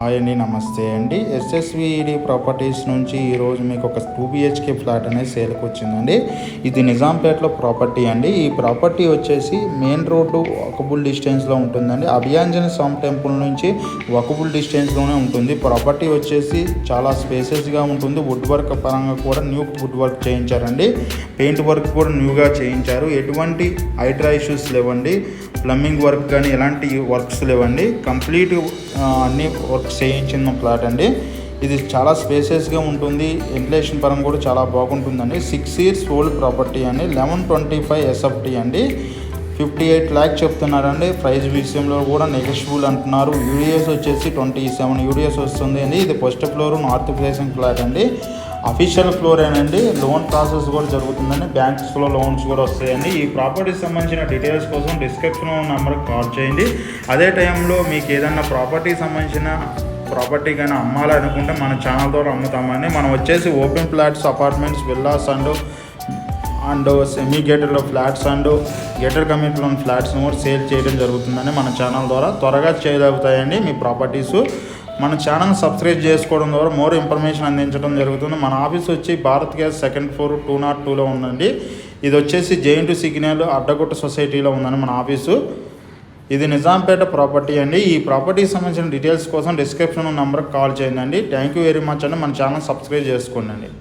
Hi అండి, నమస్తే అండి. ఎస్ఎస్విఈడి ప్రాపర్టీస్ నుంచి ఈరోజు మీకు ఒక 2 BHK ఫ్లాట్ అనేది సేల్కి వచ్చిందండి. ఇది నిజాంపేటలో ప్రాపర్టీ అండి. ఈ ప్రాపర్టీ వచ్చేసి మెయిన్ రోడ్డు వాకబుల్ డిస్టెన్స్లో ఉంటుందండి. అభయాంజనేయ స్వామి టెంపుల్ నుంచి వాకబుల్ డిస్టెన్స్లోనే ఉంటుంది. ప్రాపర్టీ వచ్చేసి చాలా స్పేసెస్గా ఉంటుంది. వుడ్ వర్క్ పరంగా కూడా న్యూ వుడ్ వర్క్ చేయించారండి. పెయింట్ వర్క్ కూడా న్యూగా చేయించారు. ఎటువంటి హైడ్రా ఇష్యూస్ లేవండి. ప్లంబింగ్ వర్క్ కానీ ఎలాంటి వర్క్స్ లేవండి. కంప్లీట్ అన్ని వర్క్స్ చేయించిన ఫ్లాట్ అండి. ఇది చాలా స్పేసెస్గా ఉంటుంది. వెంటిలేషన్ పరంగా కూడా చాలా బాగుంటుందండి. 6 years ఓల్డ్ ప్రాపర్టీ అండి. 1125 SFT అండి. 58 lakhs చెప్తున్నారండి. ప్రైస్ విషయంలో కూడా నెగోషియబుల్ అంటున్నారు. యూడిఎస్ వచ్చేసి 27 యూడిఎస్ వస్తుంది అండి. ఇది first floor north facing flat అండి. అఫీషియల్ ఫ్లోర్ ఏనండి. లోన్ ప్రాసెస్ కూడా జరుగుతుందండి. బ్యాంక్స్లో లోన్స్ కూడా వస్తాయండి. ఈ ప్రాపర్టీకి సంబంధించిన డీటెయిల్స్ కోసం డిస్క్రిప్షన్లో నెంబర్కి కాల్ చేయండి. అదే టైంలో మీకు ఏదన్నా ప్రాపర్టీకి సంబంధించిన ప్రాపర్టీ కానీ అమ్మాలనుకుంటే మన ఛానల్ ద్వారా అమ్ముతామండి. మనం వచ్చేసి open flats, apartments, villas and semi గేటెడ్లో ఫ్లాట్స్ అండ్ గేటెడ్ కమ్యూనిటీలోని ఫ్లాట్స్ని కూడా సేల్ చేయడం జరుగుతుందని మన ఛానల్ ద్వారా త్వరగా చేయగలుగుతాయండి. మీ ప్రాపర్టీసు మన ఛానల్ సబ్స్క్రైబ్ చేసుకోవడం ద్వారా మోర్ ఇన్ఫర్మేషన్ అందించడం జరుగుతుంది. మన ఆఫీస్ వచ్చి భారత్ గ్యాస్ 2nd floor 202లో ఉందండి. ఇది వచ్చేసి జేఎన్టీ సిగ్నల్ అడ్డగుట్ట సొసైటీలో ఉందండి మన ఆఫీసు. ఇది నిజాంపేట ప్రాపర్టీ అండి. ఈ ప్రాపర్టీకి సంబంధించిన డీటెయిల్స్ కోసం డిస్క్రిప్షన్ నెంబర్కి కాల్ చేయండి. థ్యాంక్ యూ వెరీ మచ్ అండి. మన ఛానల్ సబ్స్క్రైబ్ చేసుకోండి.